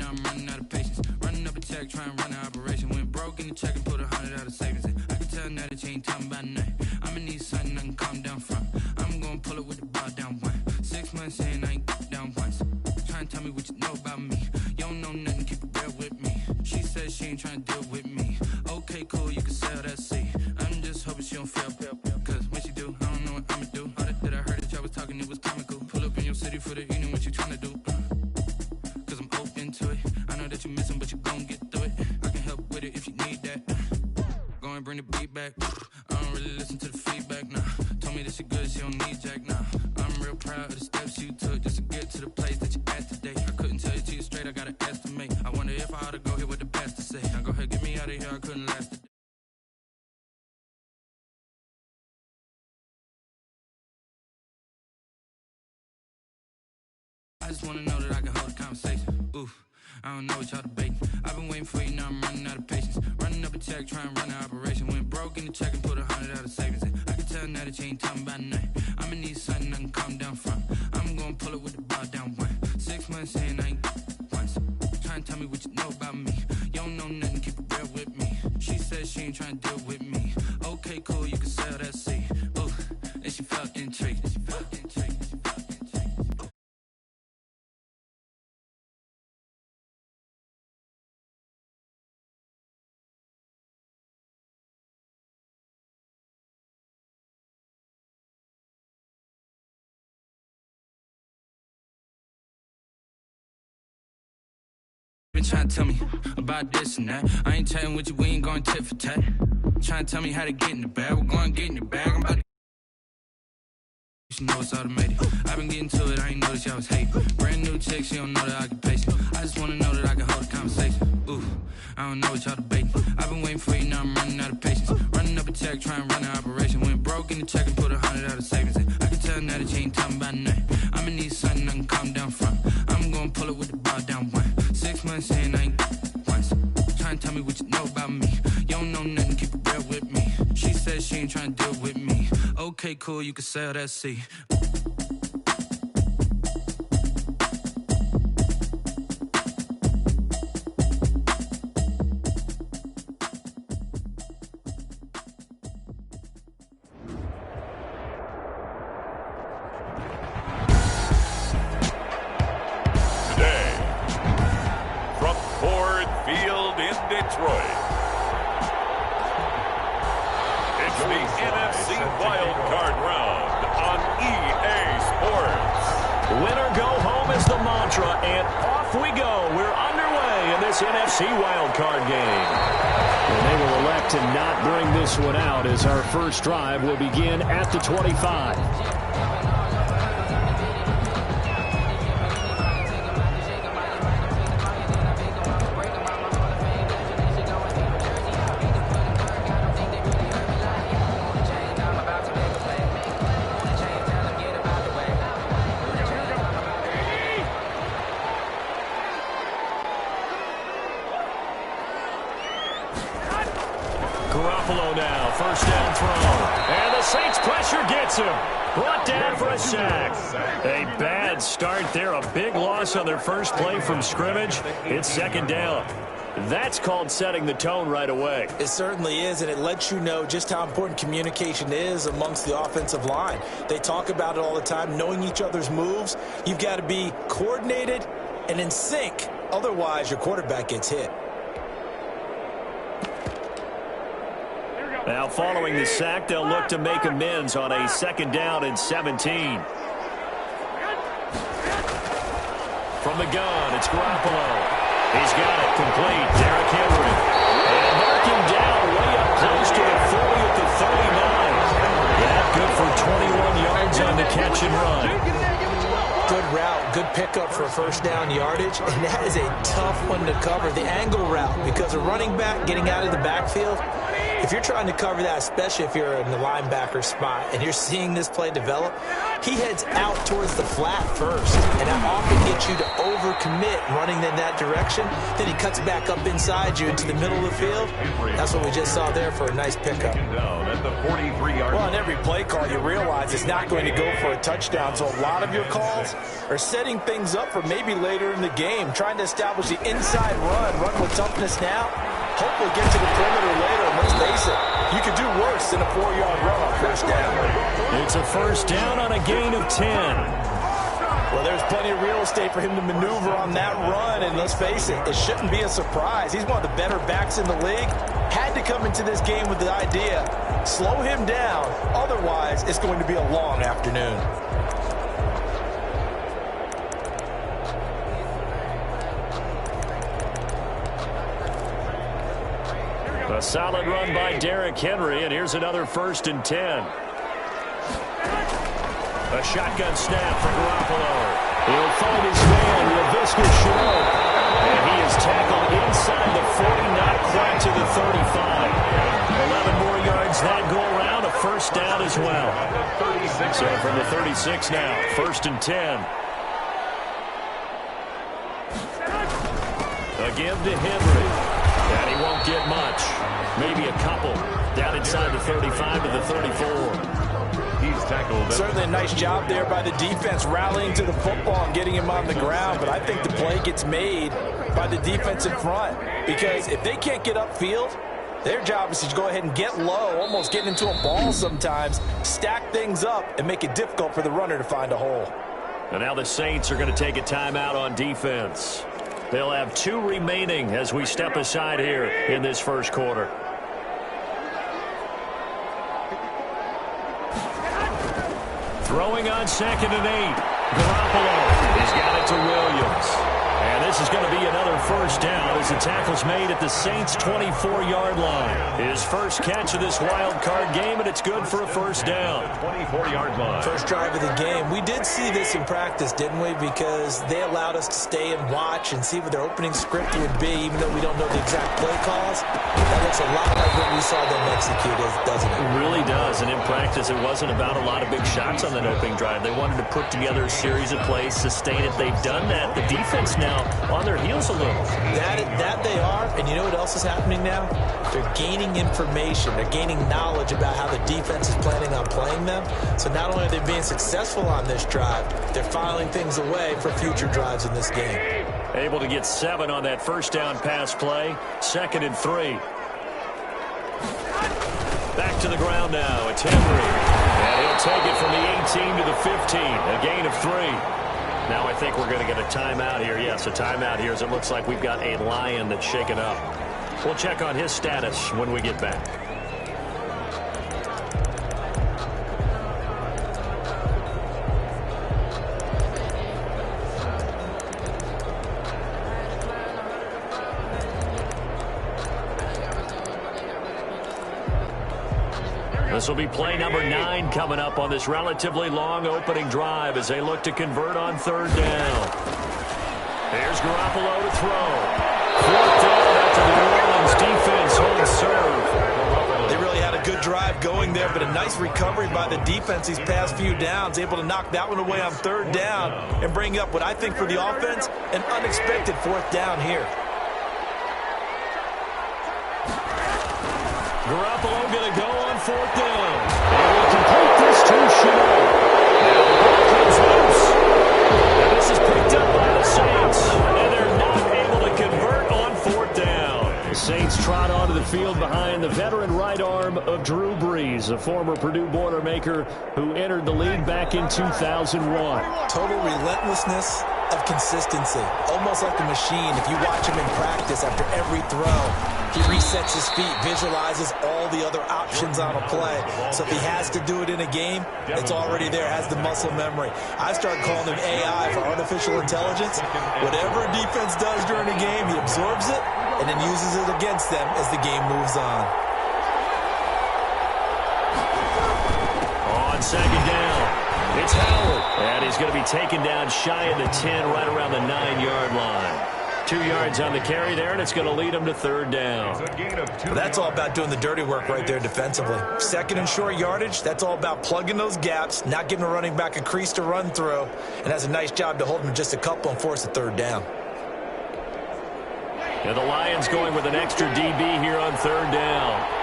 now I'm running out of patience. Running up a check, trying to run an operation. Went broke in the check and put 100 out of savings in. I can tell now that you ain't talking about nothing. I'ma need something I can calm down from. I'm gonna pull it with the bar down one. 6 months in, I ain't down once. Trying to tell me what you know about me. You don't know nothing, keep it real with me. She says she ain't trying to deal with me. Okay, cool, you can sell that seat. I'm just hoping she don't fail. Cause when she do, I don't know what I'ma do. All that I heard that y'all was talking, it was comical. Pull up in your city for the evening, what you trying to do? Cause I'm open to it. I know that you missing, but you gon' get through it. I can help with it if you need that. Go and bring the beat back. I don't really listen to the feedback, nah. Told me that she good, she don't need jack, nah. I'm real proud of the steps you took just to get to the place that you at today. I couldn't tell you to you straight, I gotta estimate. I wonder if I ought to go here with the best to say. Now go ahead, get me out of here, I couldn't last today. I just wanna know that I can hold a conversation. Oof, I don't know what y'all debating. I've been waiting for you, now I'm running out of patience. Running up a check, trying to run an operation. Went broke in the check and put 100 out of savings in. I can tell now that you ain't talking about nothing. I'ma need something I can calm down from. I'm gonna pull it with the bar down one. 6 months in, I ain't once. Trying to tell me what you know about me. You don't know nothing, keep it real with me. She says she ain't trying to deal with me. Okay, cool, you can sell that seat. Ooh, and she felt intrigued. Been trying to tell me about this and that. I ain't chatting with you, we ain't going tit for tat. Trying to tell me how to get in the bag. We're going to get in the bag. I'm about to... You should know it's automated. I've been getting to it, I ain't noticed y'all was hating. Brand new chick, she don't know the occupation. I just wanna know that I can hold a conversation. Ooh, I don't know what y'all debating. I've been waiting for you, now I'm running out of patience. Running up a check, trying to run an operation. Went broke in the check and put 100 out of savings in. I can tell now that you ain't talking about nothing. I'ma need something I can calm down from. I'm gonna pull it with the bar down one. 6 months in, I ain't once. Trying to tell me what you know about me. You don't know nothing, keep it real with me. She says she ain't trying to deal with me. Okay, cool, you can sell that seat. Detroit. It's the NFC Wild Card Round on EA Sports. Win or go home is the mantra, and off we go. We're underway in this NFC Wild Card game. And they will elect to not bring this one out as our first drive will begin at the 25. Now, first down throw. And the Saints pressure gets him. Brought down for a sack. A bad start there. A big loss on their first play from scrimmage. It's second down. That's called setting the tone right away. It certainly is, and it lets you know just how important communication is amongst the offensive line. They talk about it all the time, knowing each other's moves. You've got to be coordinated and in sync. Otherwise, your quarterback gets hit. Now, following the sack, they'll look to make amends on a second down and 17. From the gun, it's Garoppolo. He's got it complete. Derrick Henry. And mark him down way up close to the 40 at the 39. Yeah, good for 21 yards on the catch and run. Good route, good pickup for first down yardage, and that is a tough one to cover, the angle route, because a running back getting out of the backfield, If you're trying to cover that, especially if you're in the linebacker spot and you're seeing this play develop, he heads out towards the flat first, and that often gets you to overcommit running in that direction. Then he cuts back up inside you into the middle of the field. That's what we just saw there for a nice pickup. Well, on every play call, you realize it's not going to go for a touchdown, so a lot of your calls are setting things up for maybe later in the game, trying to establish the inside run with toughness now, hopefully get to the perimeter later, and let's face it, you could do worse than a 4-yard run on first down. It's a first down on a gain of 10. Well, there's plenty of real estate for him to maneuver on that run, and let's face it, it shouldn't be a surprise. He's one of the better backs in the league. Had to come into this game with the idea, slow him down, otherwise it's going to be a long afternoon. A solid run by Derrick Henry, and here's another 1st and 10. A shotgun snap for Garoppolo. He'll find his man, Laviska Shenault. And he is tackled inside the 40, not quite to the 35. 11 more yards that go around, a first down as well. So from the 36 now, 1st and 10. A give to Henry. And he won't get much. Maybe a couple. Down inside the 35 to the 34. He's tackled. Certainly a nice job there by the defense rallying to the football and getting him on the ground, but I think the play gets made by the defensive front, because if they can't get upfield, their job is to go ahead and get low, almost get into a ball sometimes, stack things up, and make it difficult for the runner to find a hole. And now the Saints are going to take a timeout on defense. They'll have 2 remaining as we step aside here in this first quarter. Throwing on 2nd and 8. Garoppolo. He's got it to Williams. And this is going to be another first down as the tackle's made at the Saints' 24-yard line. His first catch of this wild card game, and it's good for a first down. 24-yard line. First drive of the game. We did see this in practice, didn't we? Because they allowed us to stay and watch and see what their opening script would be, even though we don't know the exact play calls. That looks a lot like what we saw them execute, doesn't it? It really does. And in practice, it wasn't about a lot of big shots on that opening drive. They wanted to put together a series of plays, sustain it. They've done that. The defense now on their heels a little. That they are, and you know what else is happening now? They're gaining information. They're gaining knowledge about how the defense is planning on playing them. So not only are they being successful on this drive, they're filing things away for future drives in this game. Able to get 7 on that first down pass play. 2nd and 3. Back to the ground now. It's Henry. And he'll take it from the 18 to the 15. A gain of 3. Now I think we're going to get a timeout here. Yes, a timeout here as it looks like we've got a Lion that's shaken up. We'll check on his status when we get back. This will be play number 9 coming up on this relatively long opening drive as they look to convert on 3rd down. Here's Garoppolo to throw. 4th down after the New Orleans defense holds serve. They really had a good drive going there, but a nice recovery by the defense these past few downs, able to knock that one away on 3rd down and bring up what I think for the offense, an unexpected 4th down here. Garoppolo going to go on 4th down. And will complete this to Shenault. Now the ball comes loose. And this is picked up by the Saints. And they're not able to convert on 4th down. The Saints trot onto the field behind the veteran right arm of Drew Brees, a former Purdue Boilermaker who entered the league back in 2001. Total relentlessness of consistency, almost like a machine. If you watch him in practice after every throw, he resets his feet, visualizes all the other options on a play. So if he has to do it in a game, it's already there, has the muscle memory. I started calling him AI for artificial intelligence. Whatever a defense does during a game, he absorbs it and then uses it against them as the game moves on. On 2nd down, it's Howard. And he's going to be taken down shy of the 10, right around the 9-yard line. 2 yards on the carry there, and it's going to lead them to 3rd down. Well, that's all about doing the dirty work right there defensively. 2nd and short yardage, that's all about plugging those gaps, not giving a running back a crease to run through, and has a nice job to hold him just a couple and force a 3rd down. And the Lions going with an extra DB here on 3rd down.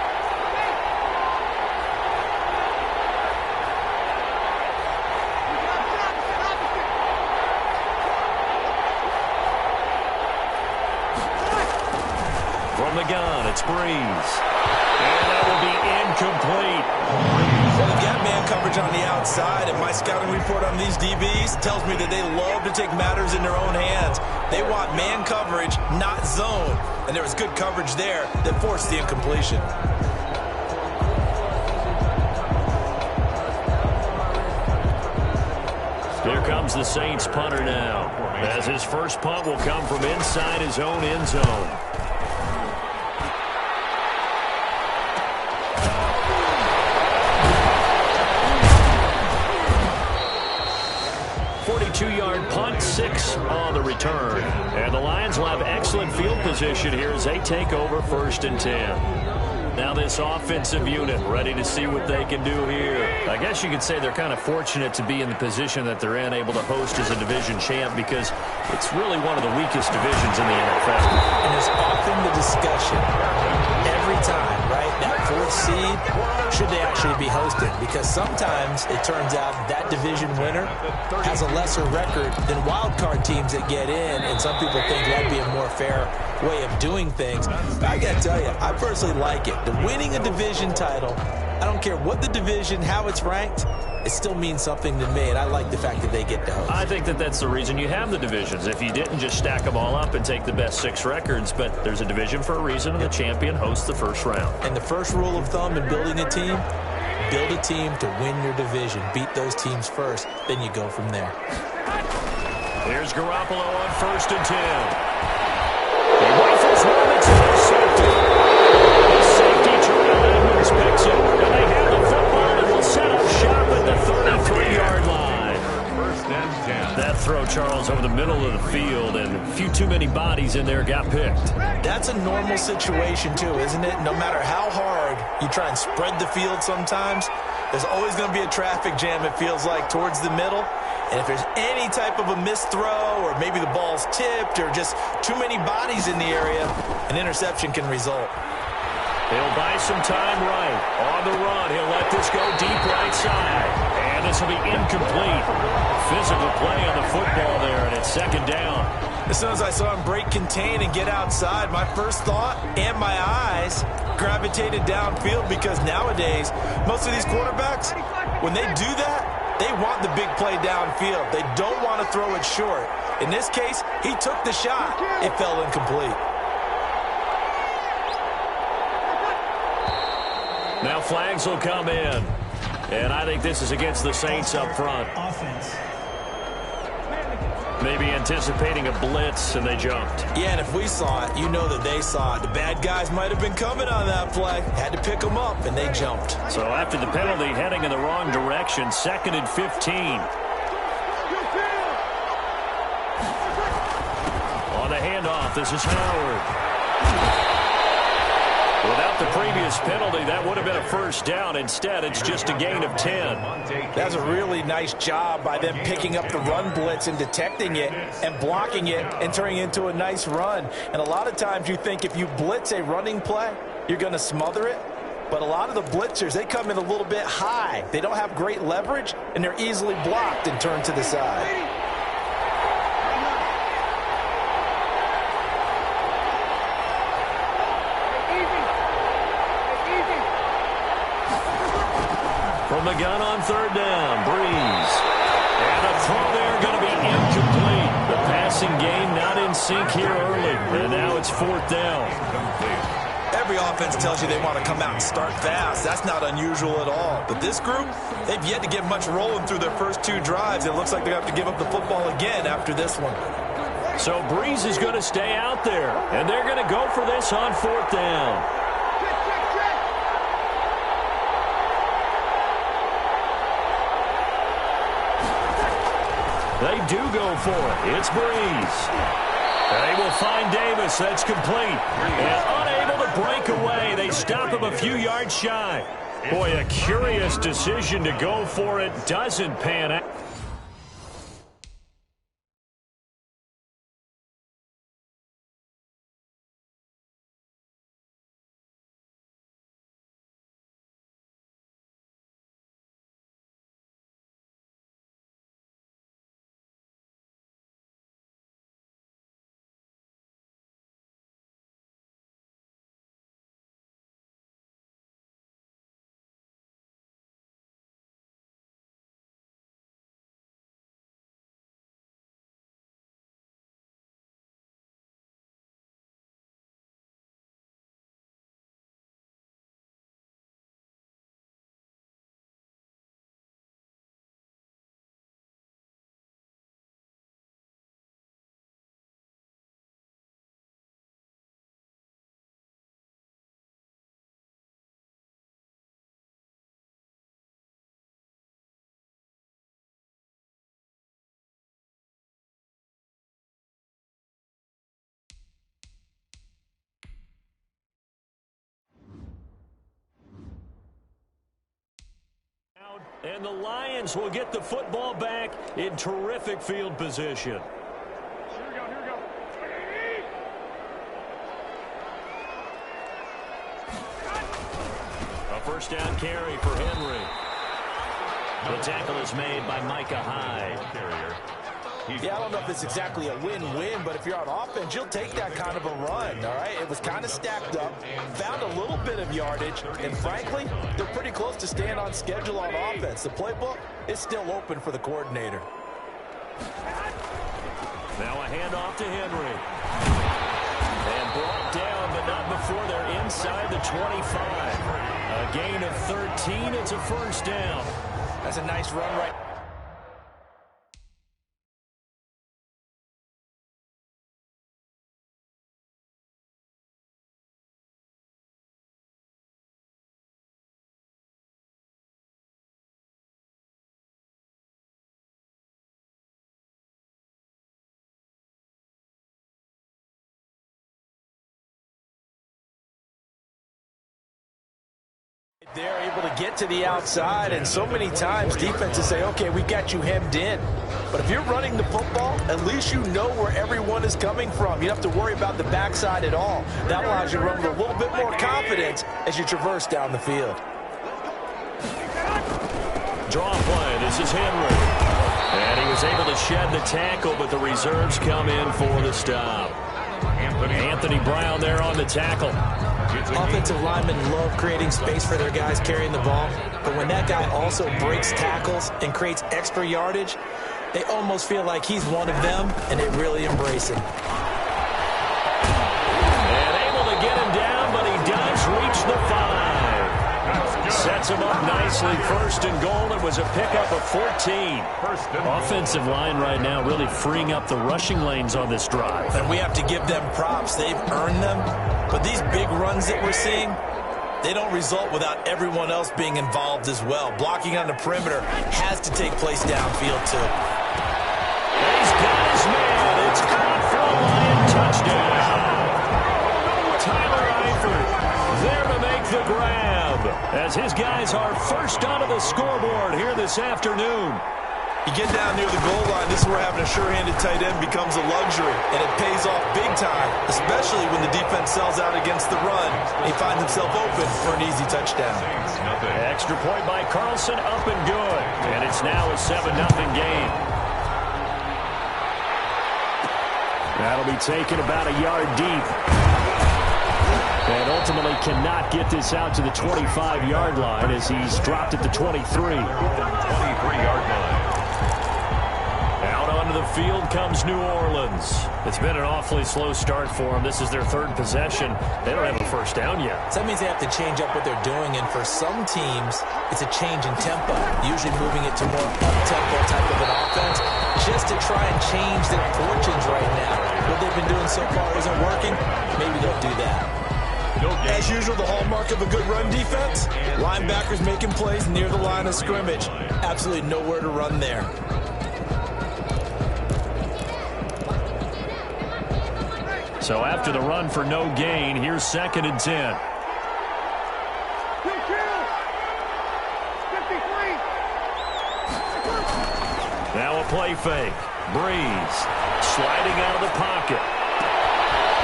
From the gun, it's Breeze. And that will be incomplete. Well, they've got man coverage on the outside, and my scouting report on these DBs tells me that they love to take matters in their own hands. They want man coverage, not zone. And there was good coverage there that forced the incompletion. Here comes the Saints punter now, as his first punt will come from inside his own end zone. Two-yard punt, 6 on the return. And the Lions will have excellent field position here as they take over 1st and 10. Now this offensive unit ready to see what they can do here. I guess you could say they're kind of fortunate to be in the position that they're in, able to host as a division champ, because it's really one of the weakest divisions in the NFL. And there's often the discussion every time, right? That 4th seed, should they actually be hosted? Because sometimes it turns out that division winner has a lesser record than wild card teams that get in, and some people think that'd be a more fair way of doing things. But I gotta tell you, I personally like it. The winning a division title, I don't care what the division, how it's ranked, it still means something to me, and I like the fact that they get to host. I think that that's the reason you have the divisions. If you didn't, just stack them all up and take the best 6 records, but there's a division for a reason, and the champion hosts the first round. And the first rule of thumb in building a team, build a team to win your division. Beat those teams first, then you go from there. Here's Garoppolo on 1st and 10. He rifles one that's intercepted. The safety, Terrell Edmonds, picks it. And they have the football and will set up shop at the 33-yard line. 1st and 10. That throw, Charles, over the middle of the field, and a few too many bodies in there got picked. That's a normal situation, too, isn't it? No matter how hard you try and spread the field sometimes, there's always going to be a traffic jam, it feels like, towards the middle. And if there's any type of a missed throw, or maybe the ball's tipped, or just too many bodies in the area, an interception can result. He'll buy some time right. On the run, he'll let this go deep right side. And this will be incomplete. Physical play on the football there, and it's 2nd down. As soon as I saw him break contain and get outside, my first thought and my eyes gravitated downfield, because nowadays, most of these quarterbacks, when they do that, they want the big play downfield. They don't want to throw it short. In this case, he took the shot. It fell incomplete. Now flags will come in. And I think this is against the Saints up front. Maybe anticipating a blitz, and they jumped. Yeah, and if we saw it, you know that they saw it. The bad guys might have been coming on that play. Had to pick them up, and they jumped. So after the penalty, heading in the wrong direction, 2nd and 15. On the handoff, this is Howard. Without the previous penalty, that would have been a 1st down. Instead, it's just a gain of 10. That's a really nice job by them picking up the run blitz and detecting it and blocking it and turning it into a nice run. And a lot of times you think if you blitz a running play, you're going to smother it. But a lot of the blitzers, they come in a little bit high. They don't have great leverage, and they're easily blocked and turned to the side. From the gun on 3rd down, Breeze. And the throw there going to be incomplete. The passing game not in sync here early. And now it's 4th down. Every offense tells you they want to come out and start fast. That's not unusual at all. But this group, they've yet to get much rolling through their first 2 drives. It looks like they're going to have to give up the football again after this one. So Breeze is going to stay out there. And they're going to go for this on 4th down. They do go for it. It's Breeze. They will find Davis. That's complete. And unable to break away. They stop him a few yards shy. Boy, a curious decision to go for it. Doesn't pan out. And the Lions will get the football back in terrific field position. Here we go. A first down carry for Henry. The tackle is made by Micah Hyde. Yeah, I don't know if it's exactly a win-win, but if you're on offense, you'll take that kind of a run, all right? It was kind of stacked up, found a little bit of yardage, and frankly, they're pretty close to staying on schedule on offense. The playbook is still open for the coordinator. Now a handoff to Henry. And brought down, but not before they're inside the 25. A gain of 13, it's a first down. That's a nice run right. They're able to get to the outside, and so many times defenses say, okay, we got you hemmed in. But if you're running the football, at least you know where everyone is coming from. You don't have to worry about the backside at all. That allows you to run with a little bit more confidence as you traverse down the field. Draw play. This is Henry. And he was able to shed the tackle, but the reserves come in for the stop. Anthony Brown there on the tackle. Offensive linemen love creating space for their guys carrying the ball, but when that guy also breaks tackles and creates extra yardage, they almost feel like he's one of them, and they really embrace him. And able to get him down, but he does reach the 5. Sets him up nicely. First and goal. It was a pickup of 14. Offensive line right now really freeing up the rushing lanes on this drive. And we have to give them props. They've earned them. But these big runs that we're seeing, they don't result without everyone else being involved as well. Blocking on the perimeter has to take place downfield, too. He's got his man. It's caught for a Lion touchdown. Tyler Eifert there to make the grab, as his guys are first onto the scoreboard here this afternoon. You get down near the goal line, this is where having a sure-handed tight end becomes a luxury, and it pays off big time, especially when the defense sells out against the run, and he finds himself open for an easy touchdown. Extra point by Carlson, up and good, and it's now a 7-0 game. That'll be taken about a yard deep. And ultimately cannot get this out to the 25-yard line as he's dropped at the 23. 23-yard line. Out onto the field comes New Orleans. It's been an awfully slow start for them. This is their third possession. They don't have a first down yet. So that means they have to change up what they're doing, and for some teams, it's a change in tempo, usually moving it to more up-tempo type of an offense, just to try and change their fortunes right now. What they've been doing so far isn't working. Maybe they'll do that. As usual, the hallmark of a good run defense, linebackers making plays near the line of scrimmage. Absolutely nowhere to run there. So after the run for no gain, here's 2nd and 10. Now a play fake. Breeze sliding out of the pocket.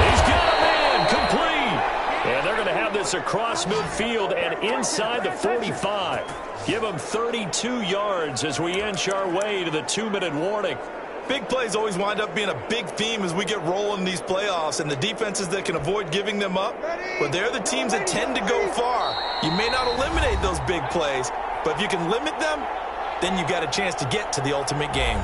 He's got a man complete. And they're going to have this across midfield and inside the 45. Give them 32 yards as we inch our way to the 2-minute warning. Big plays always wind up being a big theme as we get rolling in these playoffs, and the defenses that can avoid giving them up, but they're the teams that tend to go far. You may not eliminate those big plays, but if you can limit them, then you got a chance to get to the ultimate game.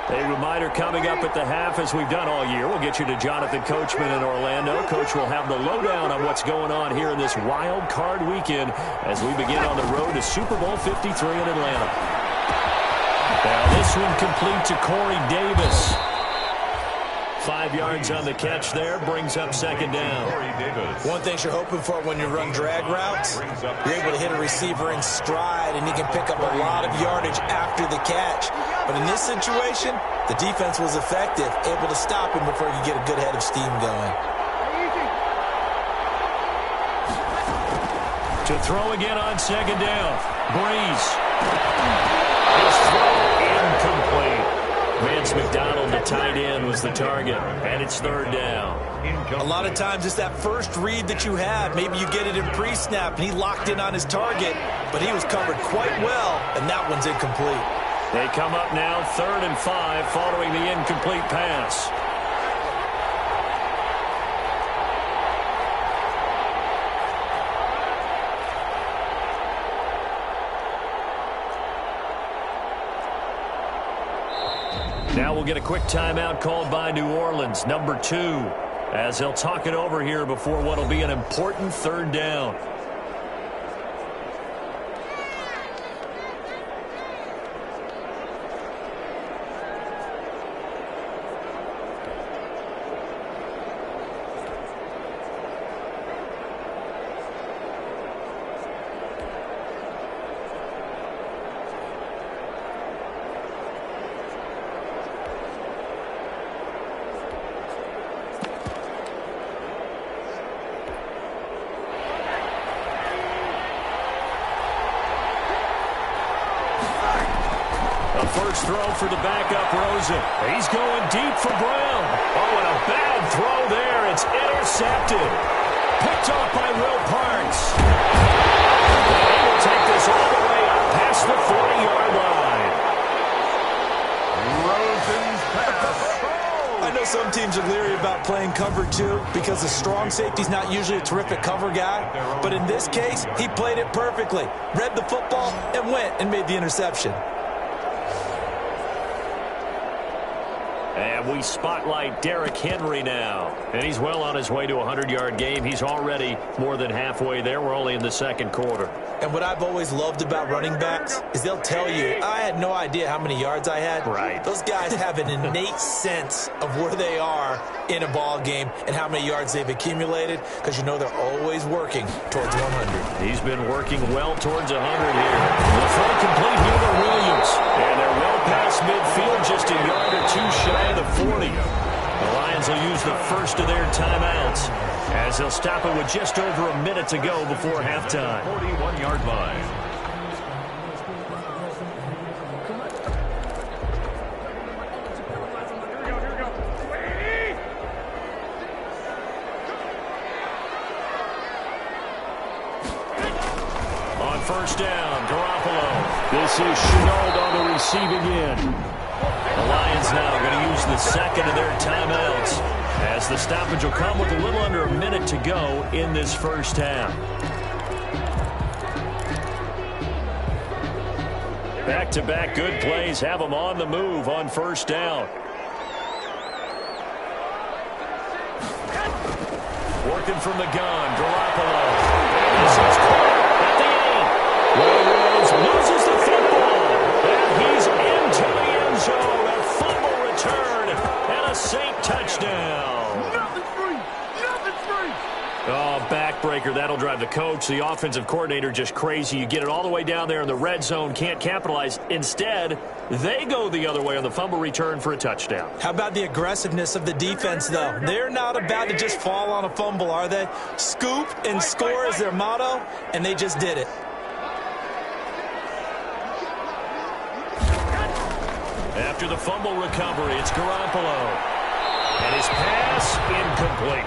A reminder coming up at the half, as we've done all year. We'll get you to Jonathan Coachman in Orlando. Coach will have the lowdown on what's going on here in this wild card weekend as we begin on the road to Super Bowl 53 in Atlanta. Now this one complete to Corey Davis. 5 yards on the catch there, brings up 2nd down. One thing you're hoping for when you run drag routes, you're able to hit a receiver in stride, and he can pick up a lot of yardage after the catch. But in this situation, the defense was effective, able to stop him before you get a good head of steam going. To throw again on 2nd down. Breeze. His throw incomplete. Vance McDonald, the tight end, was the target, and it's 3rd down. A lot of times it's that first read that you have. Maybe you get it in pre-snap, and he locked in on his target, but he was covered quite well, and that one's incomplete. They come up now 3rd and 5 following the incomplete pass. Now we'll get a quick timeout called by New Orleans, number 2, as they'll talk it over here before what will be an important 3rd down. First throw for the backup, Rosen. He's going deep for Brown. Oh, and a bad throw there. It's intercepted. Picked off by Will Parks. He will take this all the way up past the 40-yard line. Rosen's pass. I know some teams are leery about playing cover 2 because the strong safety's not usually a terrific cover guy. But in this case, he played it perfectly. Read the football and went and made the interception. And we spotlight Derrick Henry now. And he's well on his way to a 100-yard game. He's already more than halfway there. We're only in the 2nd quarter. And what I've always loved about running backs is they'll tell you, I had no idea how many yards I had. Right. Those guys have an innate sense of where they are in a ball game and how many yards they've accumulated, because you know they're always working towards 100. He's been working well towards 100 here. The throw complete here to Williams. And they're well past midfield, just a yard or 2 shy of the 40. The Lions will use the first of their timeouts as they'll stop it with just over a minute to go before halftime. 41-yard line. On first down, Garoppolo. This is Shenault on the receiving end. The Lions now going to use the second of their timeouts as the stoppage will come with a little under a minute to go in this first half. Back-to-back good plays have them on the move on first down. Working from the gun, Garoppolo. This is caught at the 8. Williams loses the football. And he's into the end zone. A fumble return and a Saint touchdown. Nothing free. Nothing free. Oh, backbreaker. That'll drive the coach, the offensive coordinator, just crazy. You get it all the way down there in the red zone, can't capitalize. Instead, they go the other way on the fumble return for a touchdown. How about the aggressiveness of the defense, though? They're not about to just fall on a fumble, are they? Scoop and score is their motto, and they just did it. After the fumble recovery, it's Garoppolo. And his pass incomplete.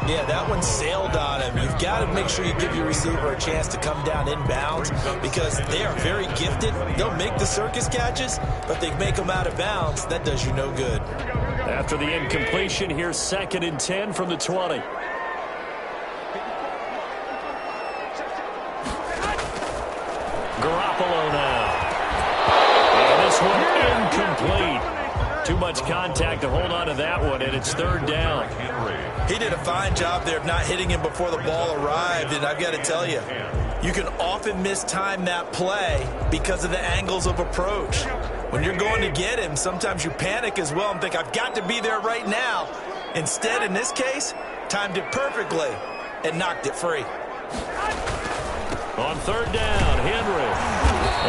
Yeah, that one sailed on him. You've got to make sure you give your receiver a chance to come down inbounds because they are very gifted. They'll make the circus catches, but they make them out of bounds. That does you no good. After the incompletion, here's 2nd and 10 from the 20. Garoppolo now. And this one incomplete. Too much contact to hold on to that one, and it's 3rd down. He did a fine job there of not hitting him before the ball arrived, and I've got to tell you, you can often mistime that play because of the angles of approach. When you're going to get him, sometimes you panic as well and think, I've got to be there right now. Instead, in this case, timed it perfectly and knocked it free. On 3rd down, Henry.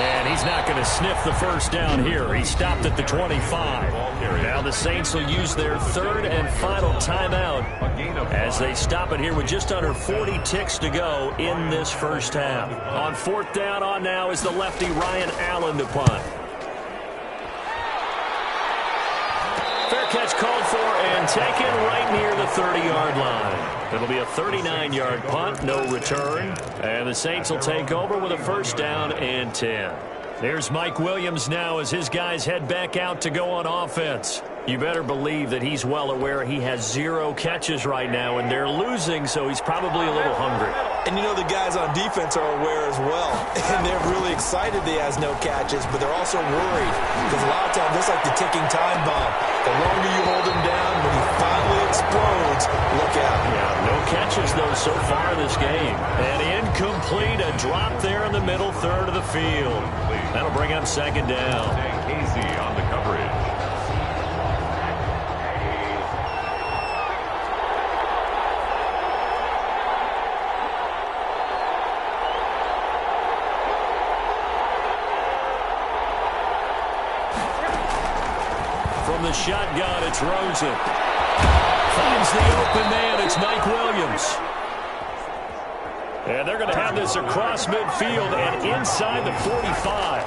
And he's not going to sniff the 1st down here. He stopped at the 25. Now the Saints will use their 3rd and final timeout as they stop it here with just under 40 ticks to go in this 1st half. On 4th down on now is the lefty Ryan Allen to punt. Fair catch called for and taken right near the 30-yard line. It'll be a 39-yard punt, no return. And the Saints will take over with a 1st down and 10. There's Mike Williams now as his guys head back out to go on offense. You better believe that he's well aware he has 0 catches right now, and they're losing, so he's probably a little hungry. And you know the guys on defense are aware as well. And they're really excited he has no catches, but they're also worried. Because a lot of times, it's like the ticking time bomb. The longer you hold him down, when he finally explodes, look out. Yeah, no catches, though, so far in this game. And incomplete, a drop there in the middle third of the field. That'll bring up 2nd down. Casey on the coverage. From the shotgun, it's Rosen. Finds the open man. It's Mike Williams. And they're going to have this across midfield and inside the 45.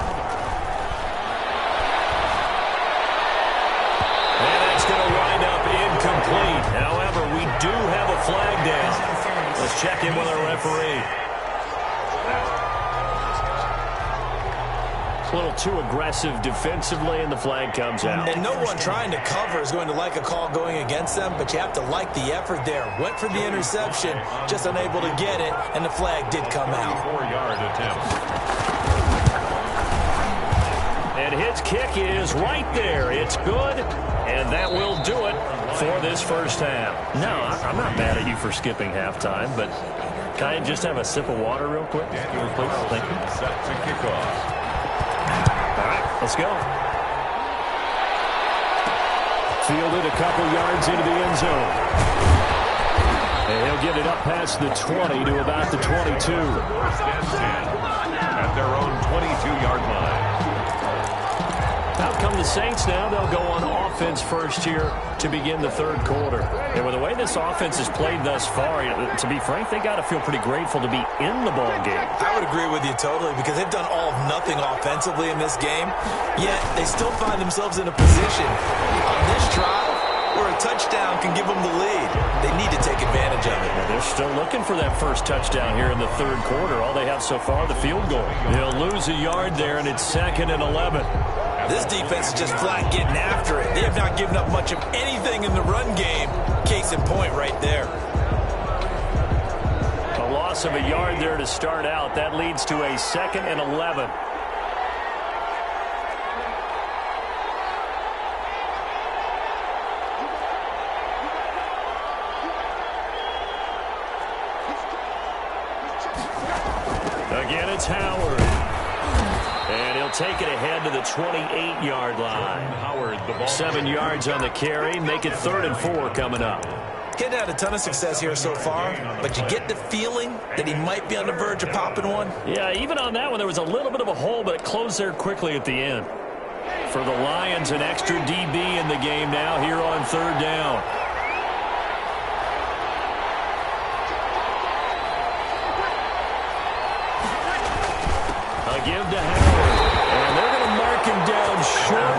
And that's going to wind up incomplete. However, we do have a flag down. Let's check in with our referee. A little too aggressive defensively, and the flag comes out. And no one trying to cover is going to like a call going against them, but you have to like the effort there. Went for the interception, just unable to get it, and the flag did come out. 4-yard attempt. And his kick is right there. It's good, and that will do it for this 1st half. No, I'm not mad at you for skipping halftime, but can I just have a sip of water real quick? Please? Thank you. Set to kick off. All right, let's go. Fielded a couple yards into the end zone. And he'll get it up past the 20 to about the 22. 1st and 10 at their own 22-yard line. Out come the Saints now. They'll go on offense first here to begin the 3rd quarter. And with the way this offense has played thus far, to be frank, they got to feel pretty grateful to be in the ball game. I would agree with you totally because they've done all of nothing offensively in this game, yet they still find themselves in a position on this drive where a touchdown can give them the lead. They need to take advantage of it. They're still looking for that 1st touchdown here in the 3rd quarter. All they have so far, the field goal. They'll lose a yard there, and it's 2nd and 11. This defense is just flat getting after it. They have not given up much of anything in the run game. Case in point right there. A loss of a yard there to start out. That leads to a 2nd and 11. Again, it's Howard. And he'll take it ahead to the 28-yard line. Howard, the ball. 7 yards on the carry. Make it 3rd and 4 coming up. Hadn't had a ton of success here so far, but you get the feeling that he might be on the verge of popping one. Yeah, even on that one, there was a little bit of a hole, but it closed there quickly at the end. For the Lions, an extra DB in the game now here on third down. A give to Howard. And they're going to mark him down short,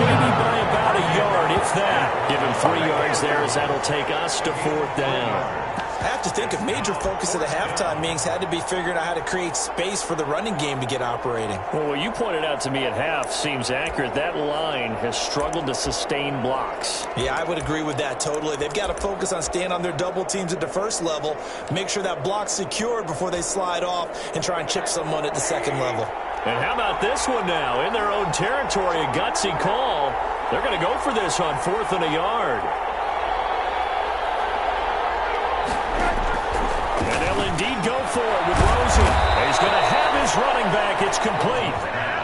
maybe by about a yard, if that. Give him 3 yards there as that'll take us to fourth down. I have to think a major focus of the halftime meetings had to be figuring out how to create space for the running game to get operating. Well, what you pointed out to me at half seems accurate. That line has struggled to sustain blocks. Yeah, I would agree with that totally. They've got to focus on staying on their double teams at the first level, make sure that block's secured before they slide off and try and chip someone at the second level. And how about this one now? In their own territory, a gutsy call. They're going to go for this on 4th and a yard. And they'll indeed go for it with Rosen. He's going to have his running back. It's complete.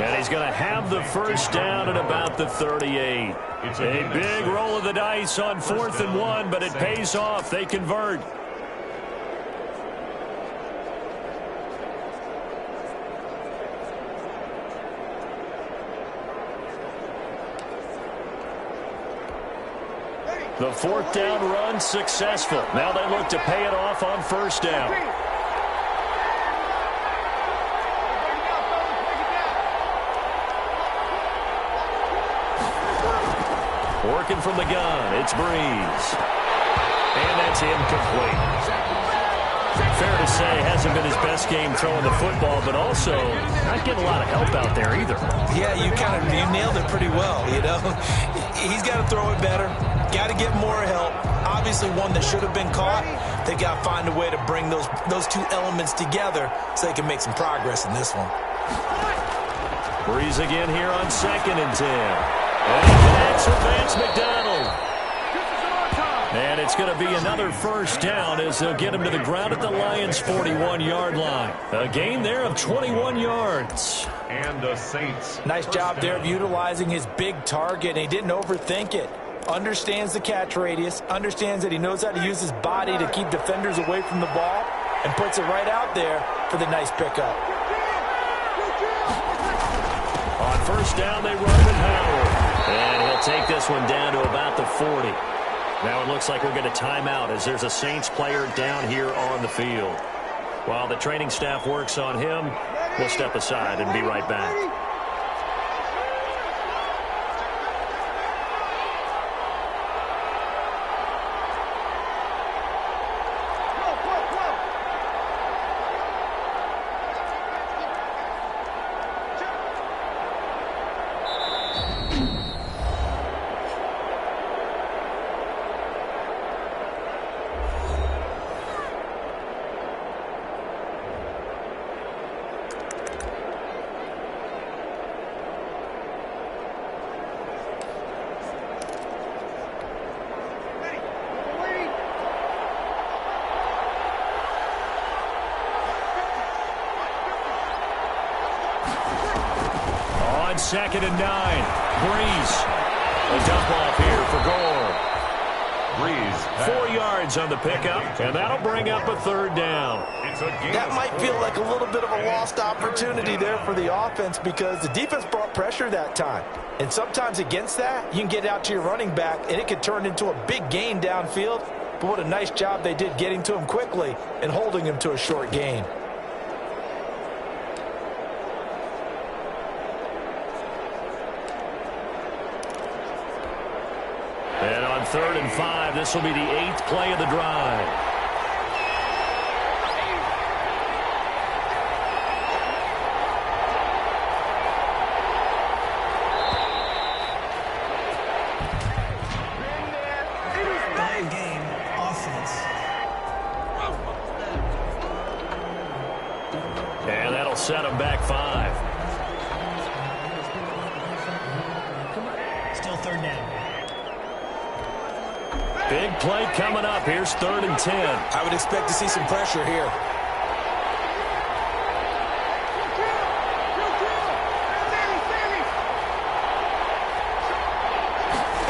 And he's going to have the first down at about the 38. A big roll of the dice on 4th and 1, but it pays off. They convert. The 4th down run successful. Now they look to pay it off on 1st down. Working from the gun, it's Breeze. And that's incomplete. Fair to say, hasn't been his best game throwing the football, but also not getting a lot of help out there either. Yeah, you nailed it pretty well, you know. He's got to throw it better. Got to get more help. Obviously one that should have been caught. They got to find a way to bring those two elements together so they can make some progress in this one. Breeze again here on 2nd and 10. And he connects with Vance McDonald. And it's going to be another first down as they'll get him to the ground at the Lions' 41-yard line. A gain there of 21 yards. And the Saints. Nice job there of utilizing his big target, and he didn't overthink it. Understands the catch radius, understands that he knows how to use his body to keep defenders away from the ball, and puts it right out there for the nice pickup. On 1st down, they run with Howard. And he'll take this one down to about the 40. Now it looks like we'll get a timeout as there's a Saints player down here on the field. While the training staff works on him, we'll step aside and be right back. On 2nd and 9, Breeze. A dump off here for Gore. Breeze. 4 yards on the pickup, and that'll bring up a 3rd down. That might feel like a little bit of a lost opportunity there for the offense because the defense brought pressure that time. And sometimes against that, you can get out to your running back, and it could turn into a big gain downfield. But what a nice job they did getting to him quickly and holding him to a short gain. And on 3rd and 5, this will be the 8th play of the drive. And that'll set him back 5. Still 3rd down. Big play coming up. Here's 3rd and 10. I would expect to see some pressure here.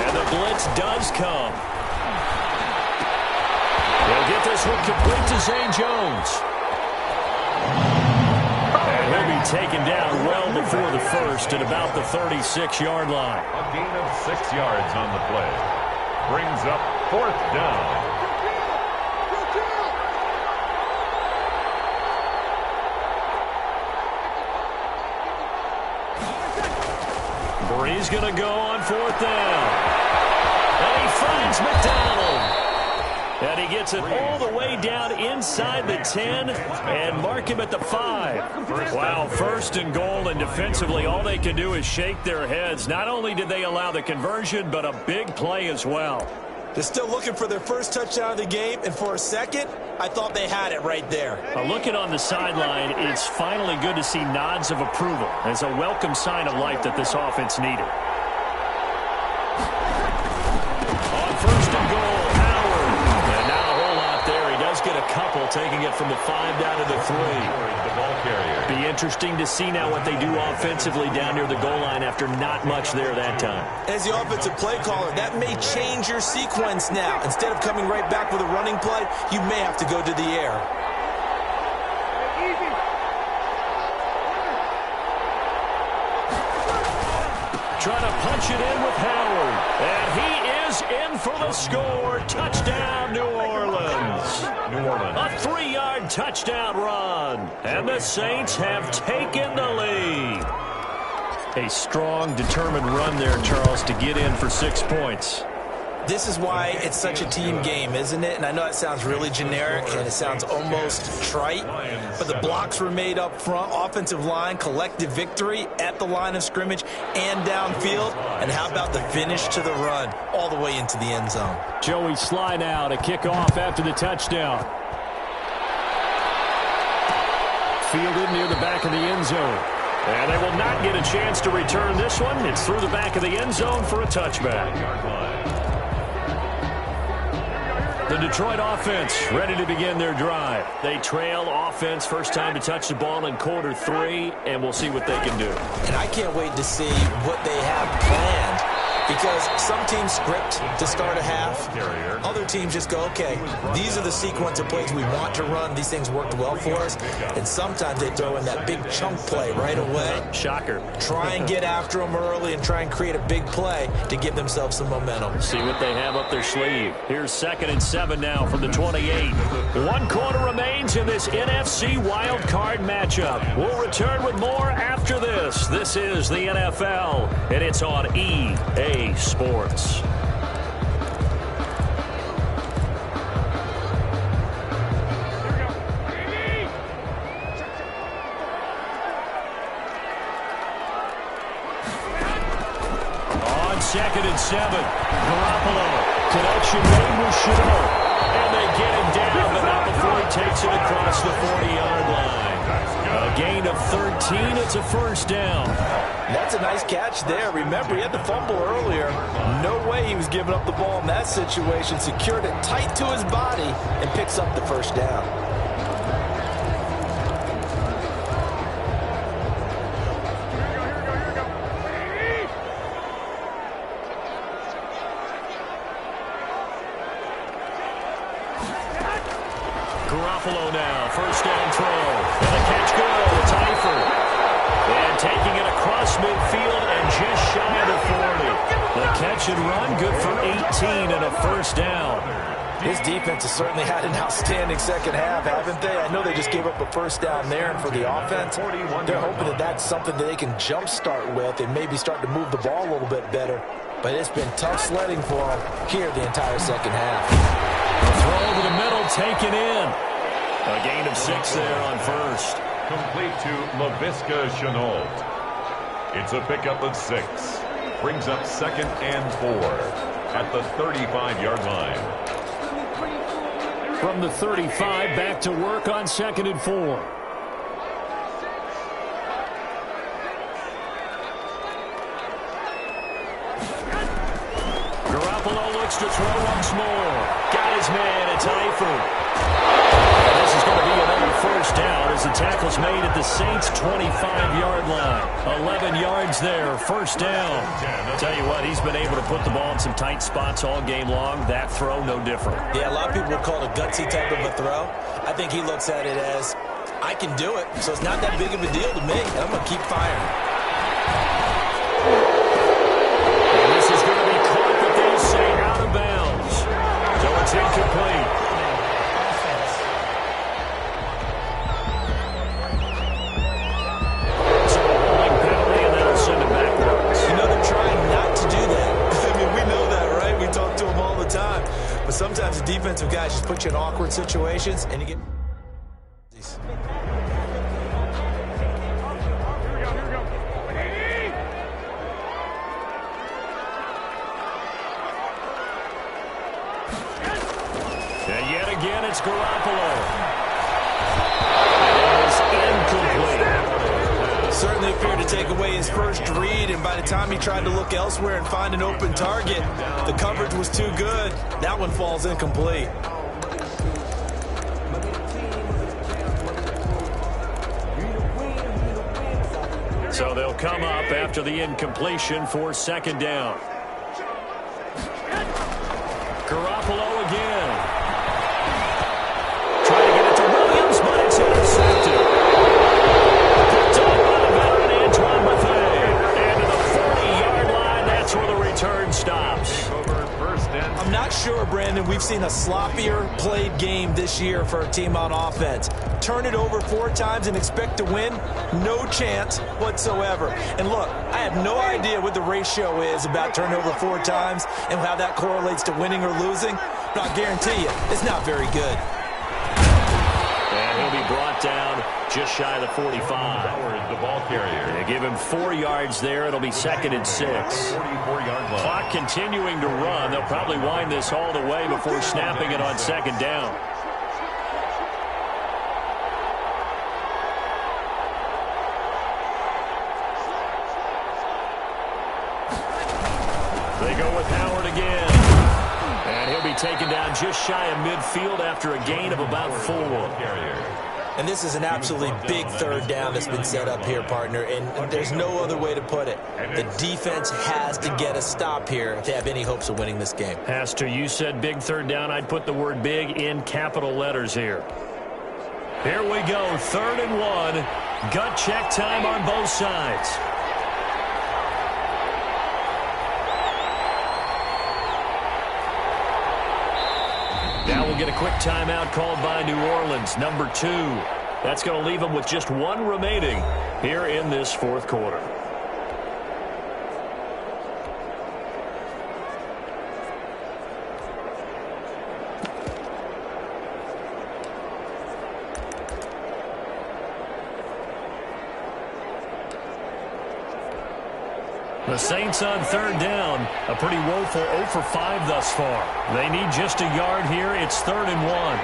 And the blitz does come. They'll get this one complete to Zane Jones. And he'll be taken down well before the first at about the 36-yard line. A gain of 6 yards on the play. Brings up 4th down. He's going to go on 4th down. And he finds McDonald. And he gets it all the way down inside the 10 and mark him at the 5. Wow, 1st and goal, and defensively all they can do is shake their heads. Not only did they allow the conversion, but a big play as well. They're still looking for their first touchdown of the game, and for a second, I thought they had it right there. Looking on the sideline, it's finally good to see nods of approval as a welcome sign of life that this offense needed. On 1st and goal, Howard. And not a whole lot there. He does get a couple, taking it from the 5 down to the 3. The ball carrier. Be interesting to see now what they do offensively down near the goal line after not much there that time. As the offensive play caller, that may change your sequence now. Instead of coming right back with a running play, you may have to go to the air. Trying to punch it in with Howard. And he is in for the score. Touchdown, New Orleans. A 3-yard touchdown run. And the Saints have taken the lead. A strong, determined run there, Charles, to get in for 6 points. This is why it's such a team game, isn't it? And I know it sounds really generic and it sounds almost trite, but the blocks were made up front, offensive line, collective victory at the line of scrimmage and downfield. And how about the finish to the run all the way into the end zone? Joey Sly now to kick off after the touchdown. Fielded near the back of the end zone. And they will not get a chance to return this one. It's through the back of the end zone for a touchback. The Detroit offense ready to begin their drive. They trail offense first time to touch the ball in quarter 3, and we'll see what they can do. And I can't wait to see what they have planned, because some teams script to start a half. Other teams just go, okay, these are the sequence of plays we want to run. These things worked well for us. And sometimes they throw in that big chunk play right away. Shocker. Try and get after them early and try and create a big play to give themselves some momentum. See what they have up their sleeve. Here's 2nd and 7 now from the 28. 1 quarter remains in this NFC wild card matchup. We'll return with more after this. This is the NFL, and it's on EA Sports. On 2nd and 7, Garoppolo. Connection made with Chanel. And they get him down, but not before he takes it across the 40-yard line. A gain of 13. It's a 1st down. That's a nice catch there. Remember, he had the fumble earlier. No way he was giving up the ball in that situation. Secured it tight to his body and picks up the 1st down. Garoppolo now, 1st down throw. And the catch good. It's Eifert. And taking it across midfield and just shy of the 40. The catch and run good for 18 and a 1st down. His defense has certainly had an outstanding second half, haven't they? I know they just gave up a 1st down there, and for the offense, they're hoping that that's something that they can jumpstart with and maybe start to move the ball a little bit better. But it's been tough sledding for them here the entire second half. The throw over the middle, taken in. A gain of 6 there on 1st. Complete to Laviska Shenault. It's a pickup of 6. Brings up 2nd and 4 at the 35-yard line. From the 35, back to work on 2nd and 4. Garoppolo looks to throw once more. Got his man, it's Eifert. And this is going to be another first down as the tackle's made at the Saints' 25-yard line. 11 yards there, first down. Tell you what, he's been able to put the ball in some tight spots all game long. That throw, no different. Yeah, a lot of people would call it a gutsy type of a throw. I think he looks at it as, I can do it, so it's not that big of a deal to me. I'm going to keep firing. And this is going to be caught, but they'll say out of bounds. So it's incomplete. So a holding penalty, and that'll send it backwards. You know, they're trying not to do that. I mean, we know that, right? We talk to them all the time. But sometimes the defensive guys just put you in awkward situations, and you get... And yet again, it's Garoppolo. It is incomplete. Certainly appeared to take away his first read, and by the time he tried to look elsewhere and find an open target, the coverage was too good. That one falls incomplete. So they'll come up after the incompletion for second down. Garoppolo again. Trying to get it to Williams, but it's intercepted. Picked up by the veteran Antoine Mathey. And to the 40-yard line, that's where the return stops. I'm not sure, Brandon, we've seen a sloppier played game this year for a team on offense. Turn it over 4 times and expect to win? No chance whatsoever. And look, I have no idea what the ratio is about turnover 4 times and how that correlates to winning or losing, but I'll guarantee you, it's not very good. And he'll be brought down just shy of the 45. The ball carrier. They give him 4 yards there. It'll be second and 6. 44-yard line. Clock continuing to run. They'll probably wind this all the way before snapping it on second down. They go with Howard again. And he'll be taken down just shy of midfield after a gain of about 4. And this is an absolutely big third down that's been set up here, partner, and there's no other way to put it. The defense has to get a stop here if they have any hopes of winning this game. Pastor, you said big third down. I'd put the word big in capital letters here. Here we go, 3rd and 1. Gut check time on both sides. Now we'll get a quick timeout called by New Orleans, number 2. That's going to leave them with just 1 remaining here in this 4th quarter. The Saints on 3rd down, a pretty woeful 0 for 5 thus far. They need just a yard here. It's 3rd and 1.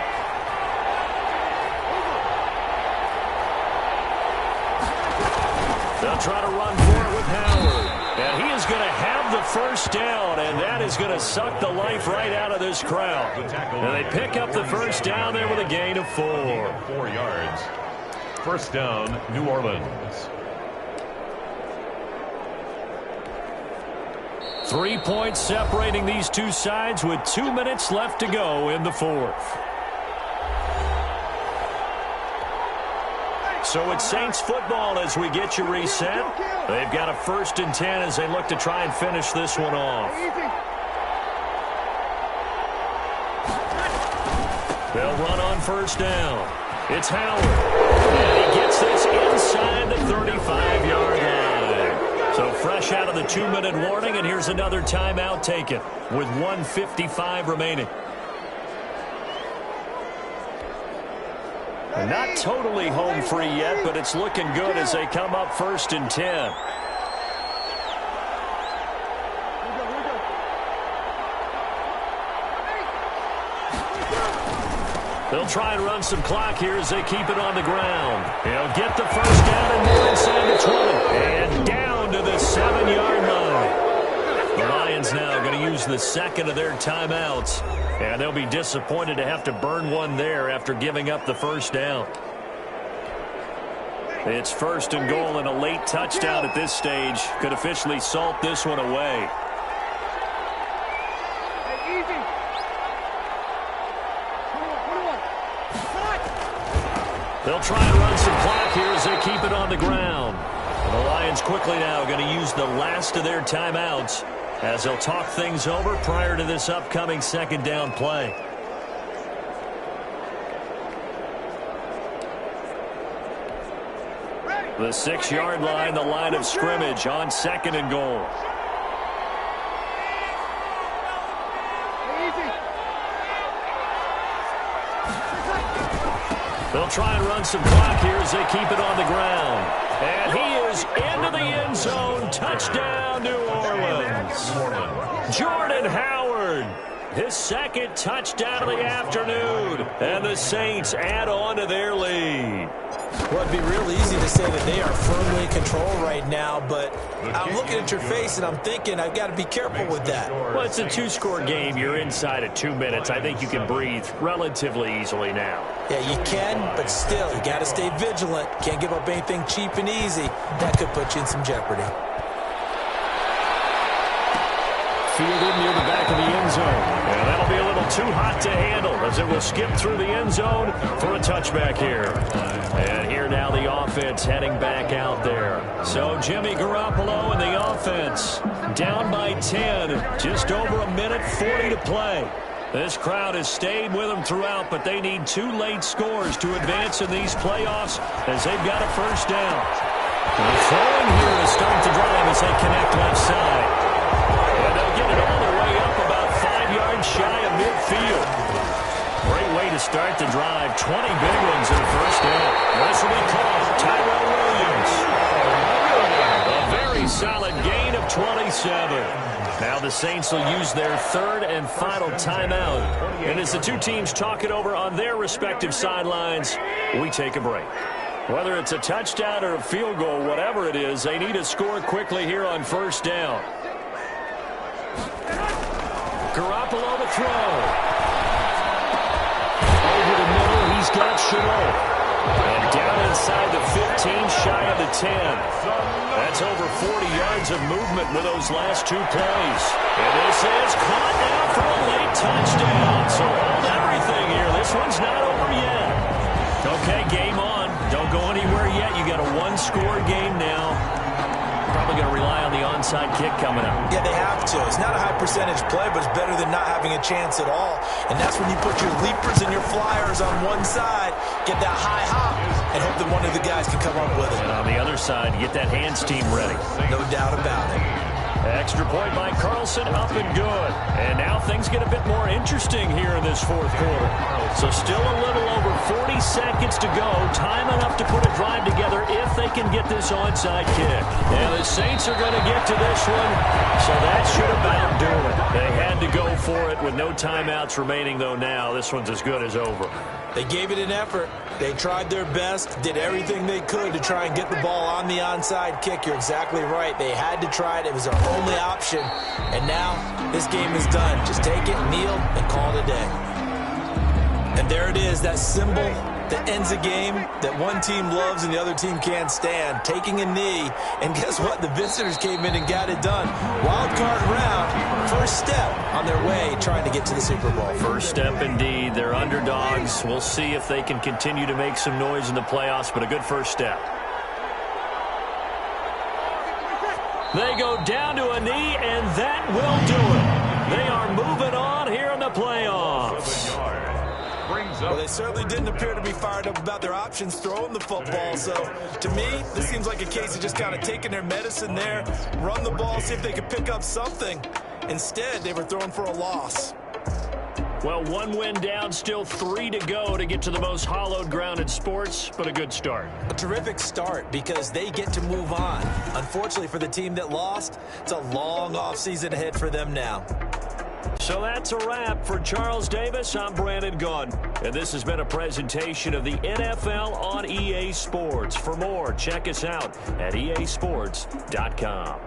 They'll try to run for it with Howard. And he is going to have the first down, and that is going to suck the life right out of this crowd. And they pick up the first down there with a gain of 4. 4 yards. First down, New Orleans. 3 points separating these two sides with 2 minutes left to go in the 4th. So it's Saints football as we get you reset. They've got a 1st and 10 as they look to try and finish this one off. They'll run on 1st down. It's Howard. And he gets this inside the 35-yard line. So fresh out of the 2-minute warning, and here's another timeout taken with 1:55 remaining. Not totally home free yet, but it's looking good as they come up 1st and 10. They'll try and run some clock here as they keep it on the ground. He'll get the first down and more inside the 20. And down to the 7-yard line. The Lions Lions now going to use the second of their timeouts. And they'll be disappointed to have to burn one there after giving up the first down. It's 1st and goal, and a late touchdown at this stage could officially salt this one away. They'll try and run some clock here as they keep it on the ground. And the Lions quickly now going to use the last of their timeouts as they'll talk things over prior to this upcoming second down play. The 6-yard line, the line of scrimmage on 2nd and goal. They'll try and run some clock here as they keep it on the ground. And he is into the end zone. Touchdown, New Orleans. Jordan Howard, his 2nd touchdown of the afternoon. And the Saints add on to their lead. Well, it'd be real easy to say that they are firmly in control right now, but I'm looking at your face and I'm thinking I've got to be careful with that. Well, it's a 2-score game. You're inside of 2 minutes. I think you can breathe relatively easily now. Yeah, you can, but still, you got to stay vigilant. Can't give up anything cheap and easy. That could put you in some jeopardy. Fielded near the back of the end zone. And that'll be a little too hot to handle as it will skip through the end zone for a touchback here. And here now the offense heading back out there. So Jimmy Garoppolo and the offense down by 10. Just over a minute 40 to play. This crowd has stayed with them throughout, but they need 2 late scores to advance in these playoffs as they've got a first down. And throwing here to start the drive as they connect left side. And they'll get it all the way up about 5 yards shy of midfield. Great way to start the drive. 20 big ones in the first down. This will be caught. Tyrell Williams. A very solid gain of 27. Now the Saints will use their 3rd and final timeout. And as the two teams talk it over on their respective sidelines, we take a break. Whether it's a touchdown or a field goal, whatever it is, they need to score quickly here on first down. Garoppolo to throw. Over the middle, he's got Chenault. And down inside the 15, shy of the 10. That's over 40 yards of movement with those last 2 plays. And this is caught now for a late touchdown. So hold everything here. This one's not over yet. Okay, game on. Don't go anywhere yet. You got a 1-score game now. Probably going to rely on the onside kick coming up. Yeah, they have to. It's not a high percentage play, but it's better than not having a chance at all. And that's when you put your leapers and your flyers on one side, get that high hop, and hope that one of the guys can come up with it. And on the other side, get that hands team ready. No doubt about it. Extra point by Carlson, up and good. And now things get a bit more interesting here in this 4th quarter. So still a little over 40 seconds to go. Time enough to put a drive together if they can get this onside kick. And the Saints are going to get to this one, so that should about do it. They had to go for it with no timeouts remaining, though now. This one's as good as over. They gave it an effort. They tried their best, did everything they could to try and get the ball on the onside kick. You're exactly right. They had to try it. It was their only option. And now this game is done. Just take it, kneel, and call it a day. And there it is, that symbol that ends a game that one team loves and the other team can't stand. Taking a knee, and guess what? The visitors came in and got it done. Wild card round, first step on their way trying to get to the Super Bowl. First step indeed. They're underdogs. We'll see if they can continue to make some noise in the playoffs, but a good first step. They go down to a knee, and that will do it. They are moving on here in the playoffs. Well, they certainly didn't appear to be fired up about their options throwing the football. So, to me, this seems like a case of just kind of taking their medicine there, run the ball, see if they could pick up something. Instead, they were throwing for a loss. Well, 1 win down, still 3 to go to get to the most hallowed ground in sports, but a good start. A terrific start because they get to move on. Unfortunately for the team that lost, it's a long offseason ahead for them now. So that's a wrap for Charles Davis. I'm Brandon Gunn, and this has been a presentation of the NFL on EA Sports. For more, check us out at easports.com.